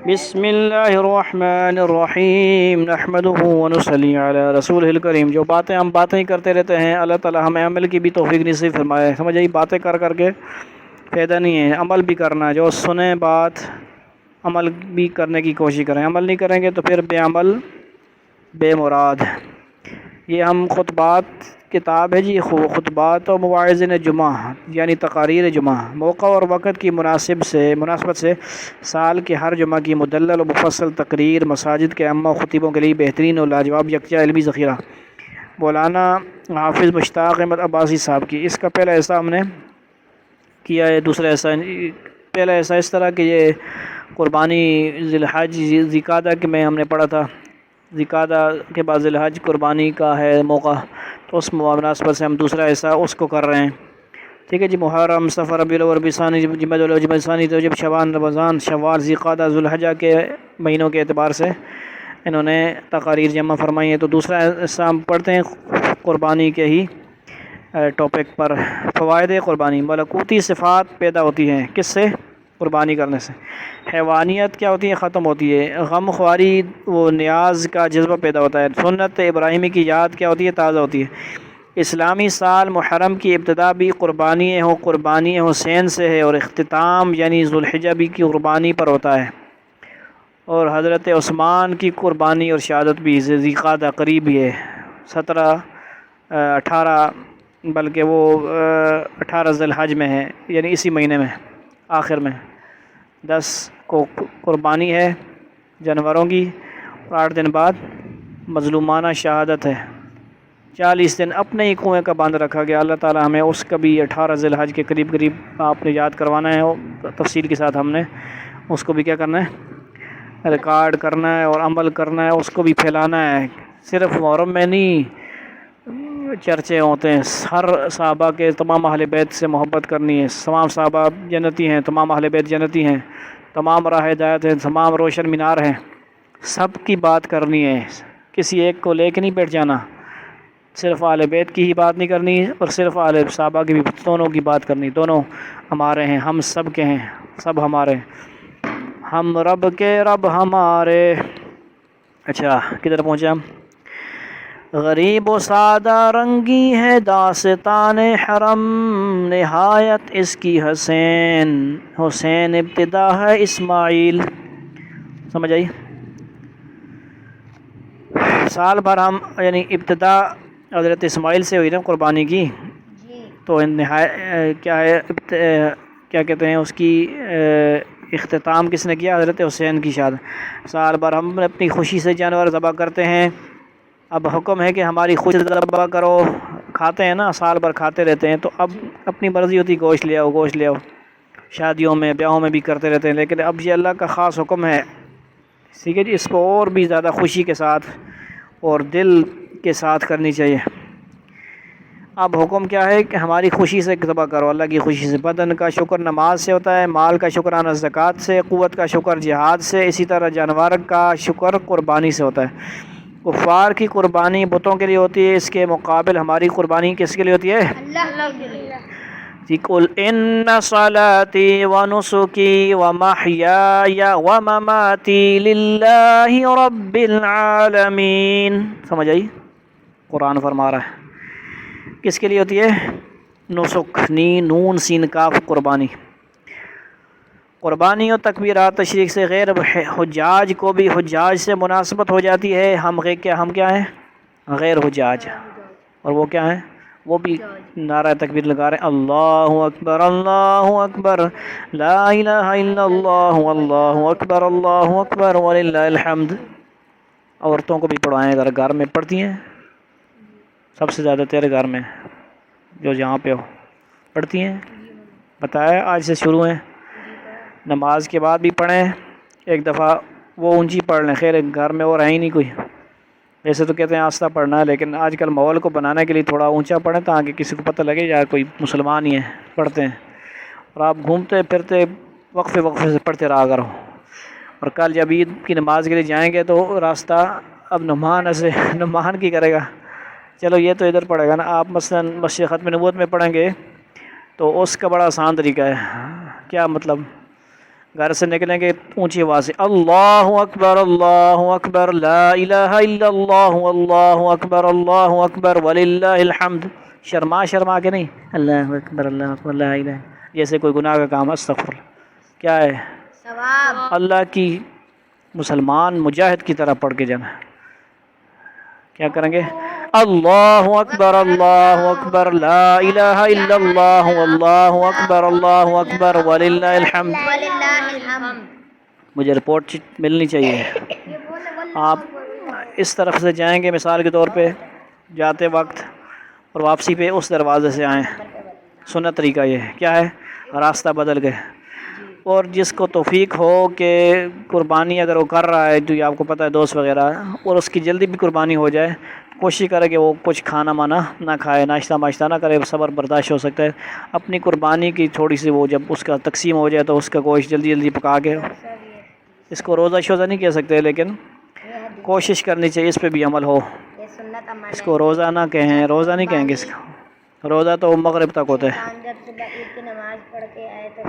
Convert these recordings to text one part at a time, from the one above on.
بسم اللہ الرحمن الرحیم نحمدہ ونصلی علی رسولہ الکریم۔ جو باتیں ہم ہی کرتے رہتے ہیں، اللہ تعالی ہمیں عمل کی بھی توفیق نصیب فرمائے۔ سمجھ آئی؟ باتیں کر کے فائدہ نہیں ہے، عمل بھی کرنا ہے۔ جو سنیں بات عمل بھی کرنے کی کوشش کریں، عمل نہیں کریں گے تو پھر بے عمل بے مراد۔ یہ ہم خطبات کتاب ہے جی، خطبات و مواعظ جمعہ یعنی تقاریر جمعہ، موقع اور وقت کی مناسبت سے سال کے ہر جمعہ کی مدلل و مفصل تقریر مساجد کے ائمہ و خطیبوں کے لیے بہترین اور لاجواب یکجا علمی ذخیرہ مولانا حافظ مشتاق احمد عباسی صاحب کی۔ اس کا پہلا حصہ ہم نے کیا ہے، دوسرا حصہ پہلا حصہ اس طرح کہ یہ قربانی ذی الحج ذی قعدہ کے میں ہم نے پڑھا تھا، ذی قعدہ کے بعد ذی الحج قربانی کا ہے موقع، تو اس مناسبت سے ہم دوسرا حصہ اس کو کر رہے ہیں۔ ٹھیک ہے جی۔ محرم، صفر، ربیع الاول، ربیع ثانی، جمادی الاول، جمادی ثانی، رجب، شعبان، رمضان، شوال، ذی قعدہ، ذو الحجہ کے مہینوں کے اعتبار سے انہوں نے تقاریر جمع فرمائی ہیں۔ تو دوسرا حصہ ہم پڑھتے ہیں قربانی کے ہی ٹاپک پر۔ فوائد قربانی: ملکوتی صفات پیدا ہوتی ہیں کس سے؟ قربانی کرنے سے۔ حیوانیت کیا ہوتی ہے؟ ختم ہوتی ہے۔ غم خواری و نیاز کا جذبہ پیدا ہوتا ہے۔ سنت ابراہیمی کی یاد کیا ہوتی ہے؟ تازہ ہوتی ہے۔ اسلامی سال محرم کی ابتدا بھی قربانی حسین سے ہے، اور اختتام یعنی ذو الحجہ بھی کی قربانی پر ہوتا ہے، اور حضرت عثمان کی قربانی اور شہادت بھی ذی قعدہ قریب ہی ہے، 17 18 بلکہ وہ 18 ذی الحج میں ہے، یعنی اسی مہینے میں آخر میں 10 کو قربانی ہے جانوروں کی، اور 8 دن بعد مظلومانہ شہادت ہے۔ 40 دن اپنے ہی کنویں کا باندھ رکھا گیا۔ اللہ تعالی ہمیں اس کا بھی 18 ذی الحج کے قریب آپ نے یاد کروانا ہے، اور تفصیل کے ساتھ ہم نے اس کو بھی کیا کرنا ہے؟ ریکارڈ کرنا ہے اور عمل کرنا ہے، اس کو بھی پھیلانا ہے۔ صرف محرم میں نہیں چرچے ہوتے ہیں، ہر صحابہ کے تمام اہل بیت سے محبت کرنی ہے۔ تمام صحابہ جنتی ہیں، تمام اہل بیت جنتی ہیں، تمام راہ ہدایت ہیں، تمام روشن مینار ہیں، سب کی بات کرنی ہے، کسی ایک کو لے کے نہیں بیٹھ جانا۔ صرف اہل بیت کی ہی بات نہیں کرنی، اور صرف اہل صحابہ کی بھی، دونوں کی بات کرنی۔ دونوں ہمارے ہیں، ہم سب کے ہیں، سب ہمارے ہیں، ہم رب کے رب ہمارے۔ اچھا کدھر پہنچے ہم؟ غریب و سادہ رنگی ہے داستان حرم، نہایت اس کی حسین ابتدا ہے اسماعیل۔ سمجھ آئی؟ سال بھر ہم یعنی ابتدا حضرت اسماعیل سے ہوئی نا قربانی کی، تو کیا ہے کیا کہتے ہیں اس کی اختتام کس نے کیا؟ حضرت حسین کی شہادت۔ سال بھر ہم اپنی خوشی سے جانور ذبح کرتے ہیں، اب حکم ہے کہ ہماری خوشی سے ذبح کرو۔ کھاتے ہیں نا، سال بھر کھاتے رہتے ہیں، تو اب اپنی مرضی ہوتی گوشت لے آؤ، شادیوں میں بیاہوں میں بھی کرتے رہتے ہیں، لیکن اب یہ اللہ کا خاص حکم ہے، ٹھیک ہے جی، اس کو اور بھی زیادہ خوشی کے ساتھ اور دل کے ساتھ کرنی چاہیے۔ اب حکم کیا ہے کہ ہماری خوشی سے ذبح کرو، اللہ کی خوشی سے۔ بدن کا شکر نماز سے ہوتا ہے، مال کا شکرانہ زکوٰۃ سے، قوت کا شکر جہاد سے، اسی طرح جانور کا شکر قربانی سے ہوتا ہے۔ کفار کی قربانی بتوں کے لیے ہوتی ہے، اس کے مقابل ہماری قربانی کس کے لیے ہوتی ہے؟ اللہ کے لیے۔ قُلْ إِنَّ صَلَاتِي وَنُسُكِي وَمَحْيَايَ وَمَمَاتِي لِلَّهِ رَبِّ الْعَالَمِينَ۔ سمجھ آئی؟ قرآن فرما رہا ہے کس کے لیے ہوتی ہے؟ نسک، نون سین کاف، قربانی۔ قربانی و تکبیرات تشریق سے غیر حجاج کو بھی حجاج سے مناسبت ہو جاتی ہے۔ ہم کیا ہیں؟ غیر حجاج، اور وہ کیا ہیں؟ وہ بھی نعرہ تکبیر لگا رہے ہیں، اللہ اکبر اللہ اکبر، لا الہ الا اللہ، اللہ اکبر وللہ الحمد۔ عورتوں کو بھی پڑھائیں، ذرا گھر میں پڑھتی ہیں؟ سب سے زیادہ تیرے گھر میں جو جہاں پہ ہو پڑھتی ہیں؟ بتایا آج سے شروع ہیں، نماز کے بعد بھی پڑھیں، ایک دفعہ وہ اونچی پڑھ لیں، خیر گھر میں اور ہے ہی نہیں کوئی، ویسے تو کہتے ہیں آستہ پڑھنا ہے، لیکن آج کل ماحول کو بنانے کے لیے تھوڑا اونچا پڑھیں تاکہ کسی کو پتہ لگے یار کوئی مسلمان ہی ہے، پڑھتے ہیں، اور آپ گھومتے پھرتے وقفے سے پڑھتے رہا کرو۔ اور کل جب عید کی نماز کے لیے جائیں گے تو راستہ اب نعمان کی کرے گا، چلو یہ تو ادھر پڑھے گا نا، آپ مثلا مسجد ختم نبوت میں پڑھیں گے تو اس کا بڑا آسان طریقہ ہے۔ کیا مطلب؟ گھر سے نکلیں گے اونچی آواز سے اللہ اکبر لا الہ الا اللہ اللہ اکبر وللہ الحمد، شرما کے نہیں، اللہ اکبر لا الہ، جیسے کوئی گناہ کا کام، استغفر اللہ، کیا ہے ثواب، اللہ کی مسلمان مجاہد کی طرح پڑھ کے جانا، کیا کریں گے اللہ اکبر لا الہ الا اللہ اللہ اکبر وللہ الحمد۔ وللہ الحمد۔ مجھے رپورٹ ملنی چاہیے۔ آپ اس طرف سے جائیں گے مثال کے طور پہ جاتے وقت، اور واپسی پہ اس دروازے سے آئیں، سنت طریقہ یہ ہے، کیا ہے راستہ بدل گئے۔ اور جس کو توفیق ہو کہ قربانی اگر وہ کر رہا ہے جو آپ کو پتہ ہے دوست وغیرہ، اور اس کی جلدی بھی قربانی ہو جائے، کوشش کرے کہ وہ کچھ کھانا مانا نہ کھائے، ناشتہ ماشتہ نہ کرے، صبر برداشت ہو سکتا ہے، اپنی قربانی کی تھوڑی سی وہ جب اس کا تقسیم ہو جائے تو اس کا گوشت جلدی جلدی پکا کے، اس کو روزہ شوزہ نہیں کہہ سکتے لیکن کوشش کرنی چاہیے اس پہ بھی عمل ہو۔ یہ سنت عمل اس کو روزہ نہ کہیں، روزہ نہیں کہیں گے اس کو، روزہ تو مغرب تک ہوتا ہے۔ جب صبح عید کی نماز پڑھ کے آئے تو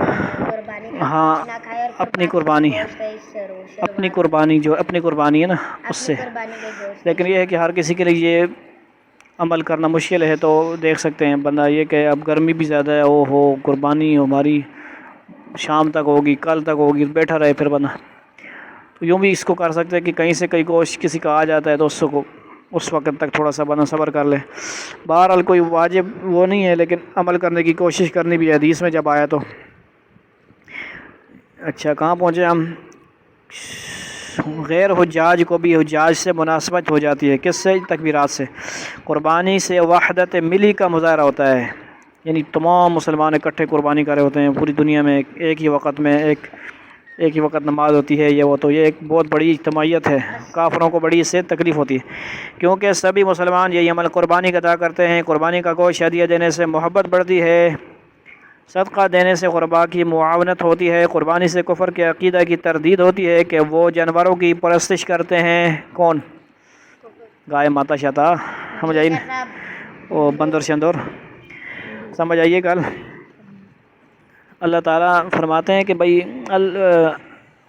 قربانی ہاں نہ کھائے، اور اپنی قربانی اپنی قربانی جو اپنی قربانی ہے نا اس سے، قربانی کے گوشت، لیکن یہ ہے کہ ہر کسی کے لیے یہ عمل کرنا مشکل ہے، تو دیکھ سکتے ہیں بندہ یہ کہ اب گرمی بھی زیادہ ہے، او ہو قربانی ہماری شام تک ہوگی، کل تک ہوگی، بیٹھا رہے پھر بندہ، تو یوں بھی اس کو کر سکتے ہیں کہ کہیں سے کئی گوشت کسی کا آ جاتا ہے تو اس کو اس وقت تک تھوڑا سا بندہ صبر کر لے۔ بہرحال کوئی واجب وہ نہیں ہے، لیکن عمل کرنے کی کوشش کرنی بھی ہے، حدیث میں جب آیا تو۔ اچھا کہاں پہنچے ہم؟ غیر حجاج کو بھی حجاج سے مناسبت ہو جاتی ہے، کس سے؟ تکبیرات سے۔ قربانی سے وحدت ملی کا مظاہرہ ہوتا ہے، یعنی تمام مسلمان اکٹھے قربانی کر رہے ہوتے ہیں پوری دنیا میں، ایک ہی وقت میں، ایک ہی وقت نماز ہوتی ہے، یہ وہ، تو یہ ایک بہت بڑی اجتماعیت ہے، کافروں کو بڑی اس سے تکلیف ہوتی ہے، کیونکہ سبھی مسلمان یہی عمل قربانی کا ادا کرتے ہیں۔ قربانی کا گوشت ہدیہ دینے سے محبت بڑھتی ہے، صدقہ دینے سے قربا کی معاونت ہوتی ہے، قربانی سے کفر کے عقیدہ کی تردید ہوتی ہے کہ وہ جانوروں کی پرستش کرتے ہیں، کون؟ گائے ماتا شاتا، سمجھ آئی نا، وہ بندر شندور، سمجھ آئیے کل اللہ تعالیٰ فرماتے ہیں کہ بھائی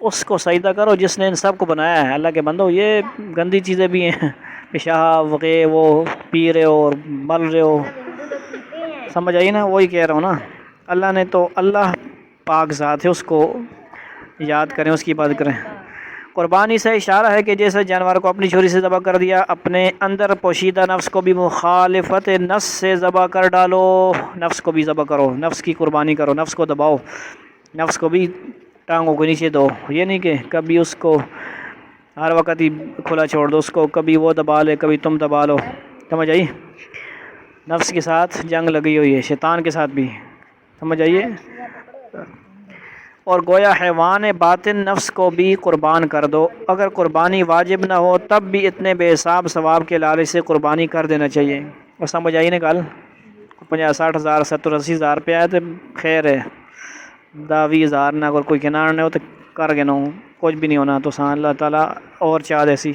اس کو سجدہ کرو جس نے ان سب کو بنایا ہے۔ اللہ کے بندو یہ گندی چیزیں بھی ہیں، پیشاب وغیرہ وہ پی رہے ہو اور مل رہے ہو، سمجھ آئی نا، وہی کہہ رہا ہوں نا، اللہ نے تو اللہ پاک ذات ہے، اس کو یاد کریں، اس کی عبادت کریں۔ قربانی سے اشارہ ہے کہ جیسے جانور کو اپنی چھری سے ذبح کر دیا، اپنے اندر پوشیدہ نفس کو بھی مخالفت نفس سے ذبح کر ڈالو، نفس کو بھی ذبح کرو، نفس کی قربانی کرو، نفس کو دباؤ، نفس کو بھی ٹانگوں کو نیچے دو، یہ نہیں کہ کبھی اس کو ہر وقت ہی کھلا چھوڑ دو، اس کو کبھی وہ دبا لے کبھی تم دبا لو، سمجھ آئی؟ نفس کے ساتھ جنگ لگی ہوئی ہے، شیطان کے ساتھ بھی، سمجھ آئیے؟ اور گویا حیوان باطن نفس کو بھی قربان کر دو، اگر قربانی واجب نہ ہو تب بھی اتنے بے حساب ثواب کے لالچ سے قربانی کر دینا چاہیے۔ اور سمجھ آئی نا کل 50-60 ہزار 70-80 ہزار پہ آئے تو خیر ہے، 10-20 ہزار نہ اگر کوئی کنار نہ ہو تو کر کے نہ ہو، کچھ بھی نہیں ہونا، تو سان اللہ تعالیٰ اور چاہ ایسی۔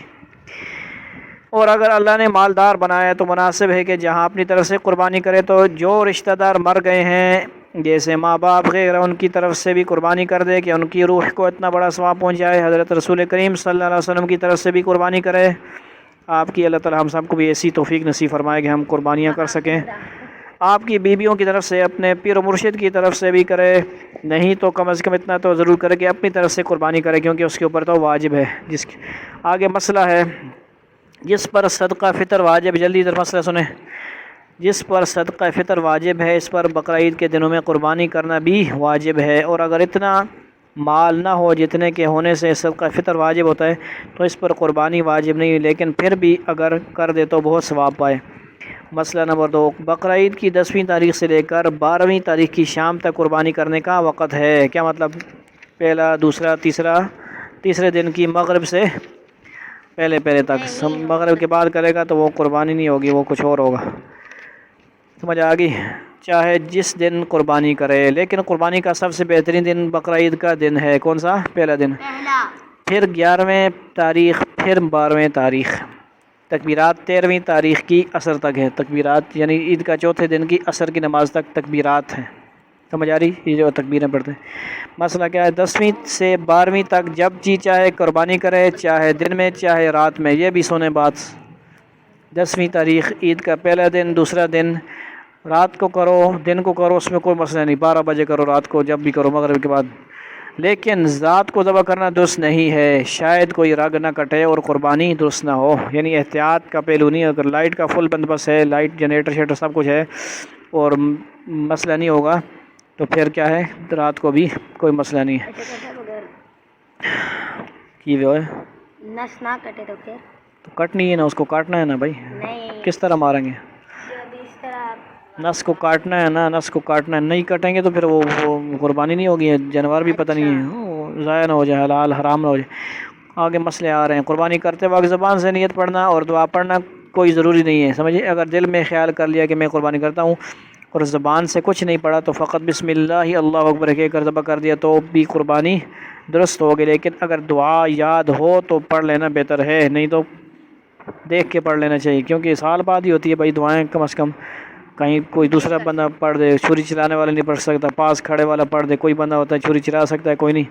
اور اگر اللہ نے مالدار بنایا تو مناسب ہے کہ جہاں اپنی طرف سے قربانی کرے، تو جو رشتہ دار مر گئے ہیں جیسے ماں باپ غیرہ، ان کی طرف سے بھی قربانی کر دے کہ ان کی روح کو اتنا بڑا ثواب پہنچ جائے۔ حضرت رسول کریم صلی اللہ علیہ وسلم کی طرف سے بھی قربانی کرے، آپ کی اللہ تعالیٰ ہم سب کو بھی ایسی توفیق نصیب فرمائے کہ ہم قربانیاں کر سکیں۔ آپ کی بیویوں کی طرف سے، اپنے پیر و مرشد کی طرف سے بھی کرے، نہیں تو کم از کم اتنا تو ضرور کرے کہ اپنی طرف سے قربانی کرے، کیونکہ اس کے اوپر تو واجب ہے۔ آگے مسئلہ ہے جس پر صدقہ فطر واجب، جلدی ادھر مسئلہ سنیں، جس پر صدقہ فطر واجب ہے اس پر بقرعید کے دنوں میں قربانی کرنا بھی واجب ہے، اور اگر اتنا مال نہ ہو جتنے کے ہونے سے صدقہ فطر واجب ہوتا ہے تو اس پر قربانی واجب نہیں، لیکن پھر بھی اگر کر دے تو بہت ثواب پائے۔ مسئلہ نمبر 2، بقرعید کی 10ویں تاریخ سے لے کر 12ویں تاریخ کی شام تک قربانی کرنے کا وقت ہے، کیا مطلب؟ پہلا، دوسرا، تیسرے دن کی مغرب سے پہلے تک، مغرب کے بعد کرے گا تو وہ قربانی نہیں ہوگی، وہ کچھ اور ہوگا، سمجھ آ گئی؟ چاہے جس دن قربانی کرے، لیکن قربانی کا سب سے بہترین دن بقرعید کا دن ہے، کون سا؟ پہلا دن، پھر 11ویں تاریخ، پھر 12ویں تاریخ، تکبیرات 13ویں تاریخ کی عصر تک ہے، تکبیرات یعنی عید کا چوتھے دن کی عصر کی نماز تک تکبیرات ہیں، سمجھ آ رہی یہ جو تکبیریں پڑھتے ہیں. مسئلہ کیا ہے 10ویں سے 12ویں تک جب جی چاہے قربانی کرے، چاہے دن میں چاہے رات میں. یہ بھی سنیں بات. 10ویں تاریخ عید کا پہلا دن، دوسرا دن، رات کو کرو دن کو کرو، اس میں کوئی مسئلہ نہیں. 12 بجے کرو، رات کو جب بھی کرو، مغرب کے بعد. لیکن ذات کو ذبح کرنا درست نہیں ہے، شاید کوئی رگ نہ کٹے اور قربانی درست نہ ہو. یعنی احتیاط کا پہلو نہیں. اگر لائٹ کا فل بندوبست ہے، لائٹ جنریٹر شیٹر سب کچھ ہے اور مسئلہ نہیں ہوگا تو پھر کیا ہے رات کو بھی کوئی مسئلہ نہیں ہے. اچھا صاحب اگر کی وہ ہے نس نہ کٹے تو پھر تو کٹنی ہے نا، اس کو کاٹنا ہے نا بھائی. نہیں، کس طرح ماریں گے؟ جب اس طرح نس کو کاٹنا ہے نا، نس کو کاٹنا ہے. نہیں کٹیں گے تو پھر وہ قربانی نہیں ہوگی. جانور بھی پتہ نہیں ہے وہ ضائع نہ ہو جائے، حلال حرام نہ ہو جائے. آگے مسئلے آ رہے ہیں. قربانی کرتے وقت زبان سے نیت پڑھنا اور دعا پڑھنا کوئی ضروری نہیں ہے. سمجھے اگر دل میں خیال کر لیا کہ میں قربانی کرتا ہوں اور زبان سے کچھ نہیں پڑھا تو فقط بسم اللہ اللہ اکبر کہہ کر ذبح کر دیا تو بھی قربانی درست ہوگی. لیکن اگر دعا یاد ہو تو پڑھ لینا بہتر ہے، نہیں تو دیکھ کے پڑھ لینا چاہیے. کیونکہ سال بعد ہی ہوتی ہے بھائی دعائیں. کم از کم کہیں کوئی دوسرا بندہ پڑھ دے، چھری چلانے والا نہیں پڑھ سکتا، پاس کھڑے والا پڑھ دے. کوئی بندہ ہوتا ہے چھری چلا سکتا ہے، کوئی نہیں.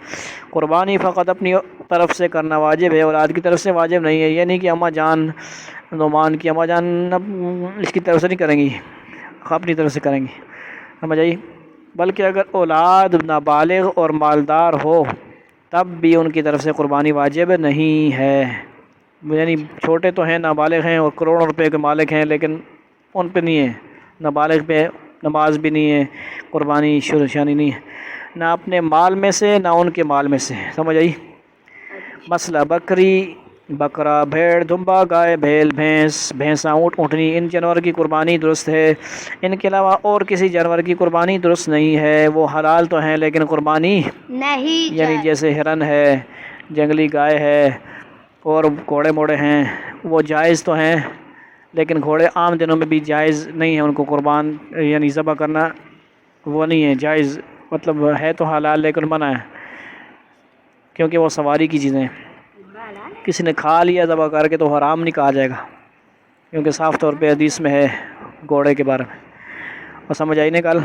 قربانی فقط اپنی طرف سے کرنا واجب ہے، اولاد کی طرف سے واجب نہیں ہے. یہ نہیں کہ اماں جان نعمان کی اماں جان اس کی طرف سے نہیں کریں گی، اپنی طرف سے کریں گی. سمجھ آئی؟ بلکہ اگر اولاد نابالغ اور مالدار ہو تب بھی ان کی طرف سے قربانی واجب نہیں ہے. یعنی چھوٹے تو ہیں، نابالغ ہیں اور کروڑوں روپے کے مالک ہیں، لیکن ان پہ نہیں ہے. نابالغ پہ نماز بھی نہیں ہے، قربانی شانی نہیں ہے، نہ اپنے مال میں سے نہ ان کے مال میں سے. سمجھ آئی؟ مسئلہ بکری، بکرا، بھیڑ، دمبا، گائے، بھیل، بھینس، بھینسا، اونٹ، اونٹنی، ان جانور کی قربانی درست ہے. ان کے علاوہ اور کسی جانور کی قربانی درست نہیں ہے. وہ حلال تو ہیں لیکن قربانی نہیں یعنی جیسے ہرن ہے، جنگلی گائے ہے اور گھوڑے موڑے ہیں، وہ جائز تو ہیں لیکن گھوڑے عام دنوں میں بھی جائز نہیں ہے ان کو قربان یعنی ذبح کرنا. وہ نہیں ہے جائز، مطلب ہے تو حلال لیکن منع ہے کیونکہ وہ سواری کی چیزیں ہیں. کسی نے کھا لیا ذبح کر کے تو حرام نہیں کہا جائے گا، کیونکہ صاف طور پہ حدیث میں ہے گھوڑے کے بارے میں. اور سمجھ آئی نکال.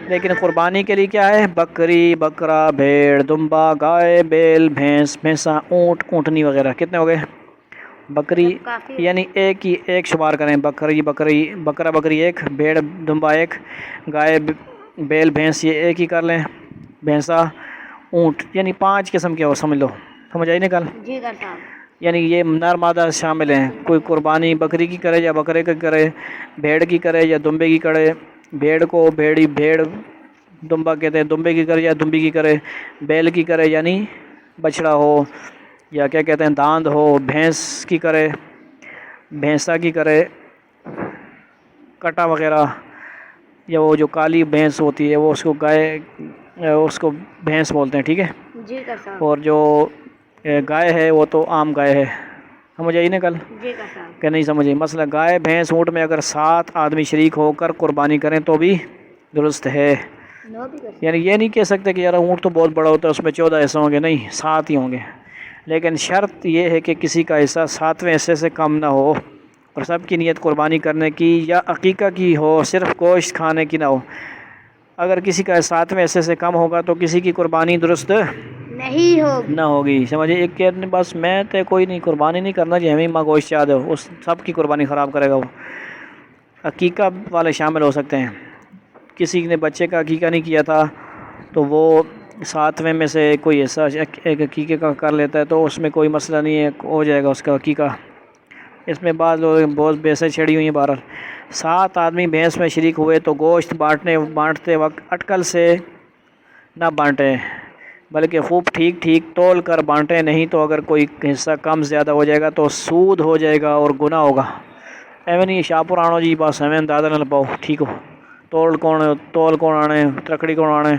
لیکن قربانی کے لیے کیا ہے؟ بکری، بکرا، بھیڑ، دمبا، گائے، بیل، بھینس، بھینسا، اونٹ، اونٹنی وغیرہ. کتنے ہو گئے؟ بکری یعنی ایک شمار کریں. بکرا بکری ایک، بھیڑ دمبا ایک، گائے بیل بھینس یہ ایک ہی کر لیں. بھینسا اونٹ یعنی 5 قسم کے ہو سمجھ لو. سمجھ آئی نکال. جی صاحب. یعنی یہ نر مادہ شامل ہیں. کوئی قربانی بکری کی کرے یا بکرے کی کرے، بھیڑ کی کرے یا دمبے کی کرے. بھیڑ کو بھیڑ دمبا کہتے ہیں، دمبے کی کرے یا دمبی کی کرے. بیل کی کرے یعنی بچڑا ہو یا کیا کہتے ہیں داند ہو. بھینس کی کرے، بھینسا کی کرے کٹا وغیرہ، یا وہ جو کالی بھینس ہوتی ہے وہ اس کو گائے اس کو بھینس بولتے ہیں. ٹھیک ہے. جی صاحب. اور جو گائے ہے وہ تو عام گائے ہے. سمجھ آئی نا کل جی صاحب. کہ نہیں سمجھ آئی؟ مسئلہ گائے بھینس اونٹ میں اگر 7 آدمی شریک ہو کر قربانی کریں تو بھی درست ہے. یعنی یہ نہیں کہہ سکتے کہ یار اونٹ تو بہت بڑا ہوتا ہے اس میں 14 حصے ہوں گے، نہیں 7 ہی ہوں گے. لیکن شرط یہ ہے کہ کسی کا حصہ 7ویں حصے سے کم نہ ہو اور سب کی نیت قربانی کرنے کی یا عقیقہ کی ہو، صرف گوشت کھانے کی نہ ہو. اگر کسی کا 7ویں حصے سے کم ہوگا تو کسی کی قربانی درست نہیں ہوگی. نہ ہوگی. سمجھے؟ ایک کہ بس میں تے کوئی نہیں قربانی نہیں کرنا جی ہمیں ماں گوشت چاہ دو، اس سب کی قربانی خراب کرے گا. وہ عقیقہ والے شامل ہو سکتے ہیں. کسی نے بچے کا عقیقہ نہیں کیا تھا تو وہ 7ویں میں سے کوئی ایسا ایک عقیقے کا کر لیتا ہے تو اس میں کوئی مسئلہ نہیں ہے، ہو جائے گا اس کا عقیقہ. اس میں بعض لوگ بہت بحثیں چھڑی ہوئی ہیں. بہرحال 7 آدمی بھینس میں شریک ہوئے تو گوشت بانٹتے وقت اٹکل سے نہ بانٹیں بلکہ خوب ٹھیک تول کر بانٹیں. نہیں تو اگر کوئی حصہ کم زیادہ ہو جائے گا تو سود ہو جائے گا اور گناہ ہوگا. ایویں نہیں شاہپور آنو جی بس ایویں اندازہ نہ لپاؤ. ٹھیک ہو؟ تول کون آنے، تکڑی کون آنے،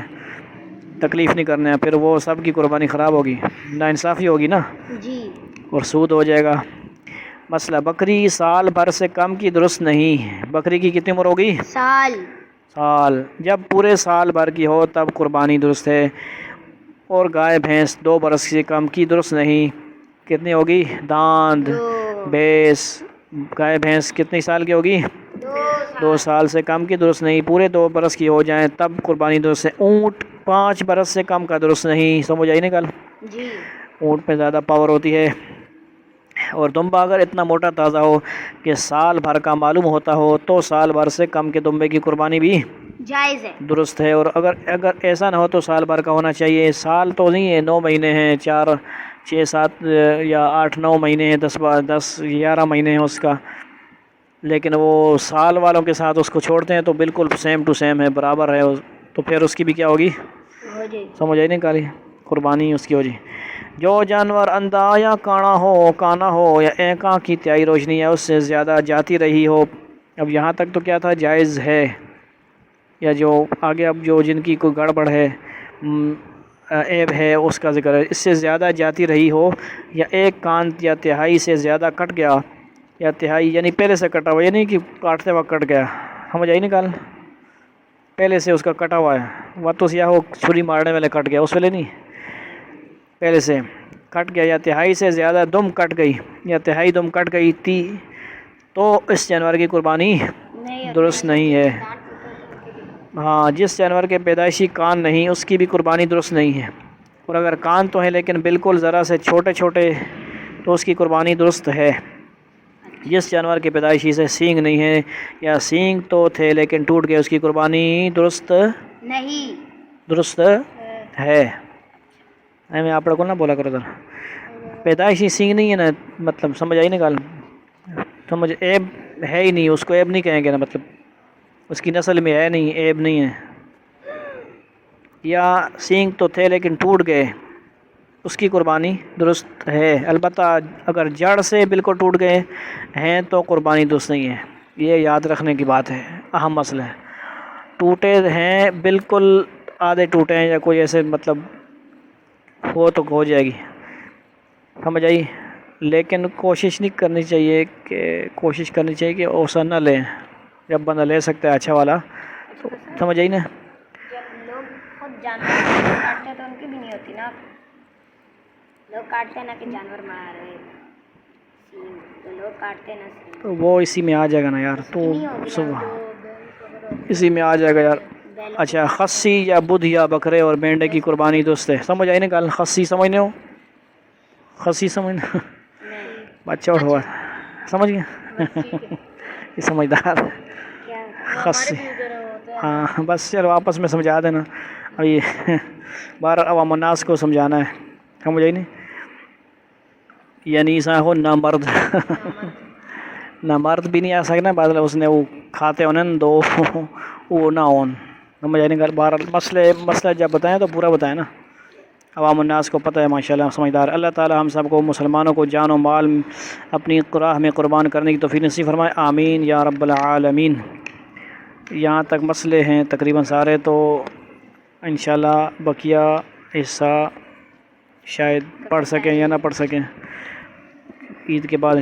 تکلیف نہیں کرنے. پھر وہ سب کی قربانی خراب ہوگی، ناانصافی ہوگی نا، جی. اور سود ہو جائے گا. مسئلہ بکری سال بھر سے کم کی درست نہیں. بکری کی کتنی عمر ہوگی؟ سال. جب پورے سال بھر کی ہو تب قربانی درست ہے. اور گائے بھینس 2 برس سے کم کی درست نہیں. کتنی ہوگی؟ داند 2 بیس. گائے بھینس کتنی سال کی ہوگی؟ 2 سال سے کم کی درست نہیں، پورے 2 برس کی ہو جائیں تب قربانی درست ہے۔ اونٹ 5 برس سے کم کا درست نہیں، سمجھ آئی نکل؟ جی اونٹ میں زیادہ پاور ہوتی ہے۔ اور دمبا اگر اتنا موٹا تازہ ہو کہ سال بھر کا معلوم ہوتا ہو تو سال بھر سے کم کے دمبے کی قربانی بھی جائز ہے۔ درست ہے۔ اور اگر ایسا نہ ہو تو سال بھر کا ہونا چاہیے۔ سال تو نہیں ہے، 9 مہینے ہیں، 4 6 7 یا 8 9 مہینے ہیں، 10 11 مہینے ہیں اس کا، لیکن وہ سال والوں کے ساتھ اس کو چھوڑتے ہیں تو بالکل سیم ٹو سیم ہے، برابر ہے، تو پھر اس کی بھی کیا ہوگی؟ ہو جائے سمجھ آئی نہیں کاری؟ قربانی اس کی ہو جی۔ جو جانور اندھا یا کانا ہو یا ایک آنکھ کی تہائی روشنی ہے اس سے زیادہ جاتی رہی ہو، اب یہاں تک تو کیا تھا؟ جائز ہے، یا جو آگے اب جو جن کی کوئی گڑبڑ ہے، عیب ہے، اس کا ذکر ہے۔ اس سے زیادہ جاتی رہی ہو یا ایک کان یا تہائی سے زیادہ کٹ گیا، یا تہائی یعنی پہلے سے کٹا ہوا، یعنی کہ کاٹتے وقت کٹ گیا، سمجھ آئی نکال؟ پہلے سے اس کا کٹا ہوا ہے، وہ تو سیاہ ہو چھری مارنے والے کٹ گیا، اس ویلے نہیں، پہلے سے کٹ گیا، یا تہائی سے زیادہ دم کٹ گئی، یا تہائی دم کٹ گئی تھی تو اس جانور کی قربانی درست نہیں ہے۔ ہاں، جس جانور کے پیدائشی کان نہیں اس کی بھی قربانی درست نہیں ہے، اور اگر کان تو ہے لیکن بالکل ذرا سے چھوٹے چھوٹے تو اس کی قربانی درست ہے۔ جس جانور کے پیدائشی سے سینگ نہیں ہے یا سینگ تو تھے لیکن ٹوٹ گئے، اس کی قربانی درست نہیں درست ہے۔ میں آپ کو نہ بولا کرو ادھر، پیدائشی سینگ نہیں ہے نا، مطلب سمجھ آئی نکال؟ سمجھ، عیب ہے ہی نہیں، اس کو عیب نہیں کہیں گے نا، مطلب اس کی نسل میں ہے نہیں، عیب نہیں ہے۔ یا سینگ تو تھے لیکن ٹوٹ گئے، اس کی قربانی درست ہے، البتہ اگر جڑ سے بالکل ٹوٹ گئے ہیں تو قربانی درست نہیں ہے۔ یہ یاد رکھنے کی بات ہے، اہم مسئلہ ہے۔ ٹوٹے ہیں بالکل، آدھے ٹوٹے ہیں یا کوئی ایسے مطلب ہو تو ہو جائے گی، سمجھ آئی؟ لیکن کوشش نہیں کرنی چاہیے کہ اوسا نہ لیں، جب بندہ لے سکتا ہے اچھا والا تو، سمجھ آئی نا؟ جب لوگ خود جانور کاٹتے ہیں تو ان کی بھی نہیں ہوتی نا، لوگ کاٹتے ہیں نا کہ جانور مار رہے سینگ، تو لوگ کاٹتے ہیں نا سینگ، تو وہ اسی میں آ جائے گا نا یار، تو نہیں ہوگی نا، صبح جو اسی میں آ جائے گا یار۔ بیل اچھا، خصی یا بدھ یا بکرے اور مینڈے کی قربانی درست ہے، سمجھ آئی نا؟ کل خصی سمجھنے ہو؟ خصی سمجھنا بچہ اٹھوا سمجھ گیا، یہ سمجھدار کیا خصی، ہاں بس چلو آپس میں سمجھا دینا، اب یہ بہر عوام الناس کو سمجھانا ہے، سمجھ آئی نہیں؟ یعنی ایسا ہو نہ مرد نہ مرد بھی نہیں آ سکنا، بعد اس نے وہ کھاتے ہونے دو وہ نہ ہون، سمجھ آئی نہیں؟ بہر مسئلہ جب بتائیں تو پورا بتائیں نا، عوام الناس کو پتہ ہے ماشاءاللہ سمجھدار۔ اللہ تعالی ہم سب کو مسلمانوں کو جان و مال اپنی راہ میں قربان کرنے کی توفیق نصیب فرمائے، آمین یا رب العالمین۔ یہاں تک مسئلے ہیں تقریباً سارے، تو انشاءاللہ بقیہ حصہ شاید پڑھ سکیں یا نہ پڑھ سکیں عید کے بعد۔